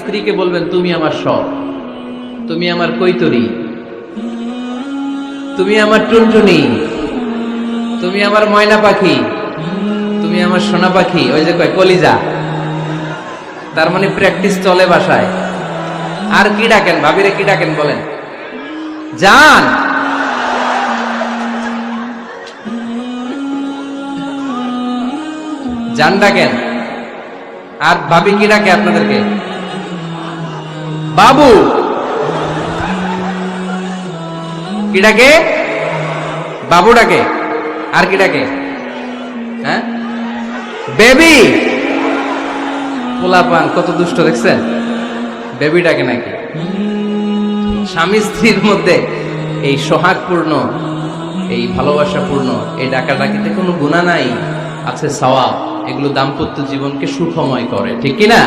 স্ত্রীকে বলবেন তুমি আমার সব, তুমি আমার কৈতরী, তুমি আমার টুনটুনি, তুমি আমার ময়না পাখি, তুমি আমার সোনা পাখি, ওই যে কয় কলিজা। তার মানে প্র্যাকটিস চলে বাসায়। আর কি ডাকেন ভাবিরে, কি ডাকেন বলেন? জান। জান ডাকেন। আর ভাবি কি ডাকে আপনাদেরকে? বাবু। কি ডাকে? বাবু ডাকে। আর কি ডাকে? হ্যাঁ, বেবি। পোলাপান কত দুষ্ট দেখছেন, বেবি ডাকে নাকি? স্বামী স্ত্রীর মধ্যে এই সোহাগপূর্ণ, এই ভালোবাসাপূর্ণ এই ডাকাডাকিতে কোনো গুনাহ নাই, আছে সওয়াব। এগুলো দাম্পত্য জীবনকে সুখময় করে, ঠিক কিনা?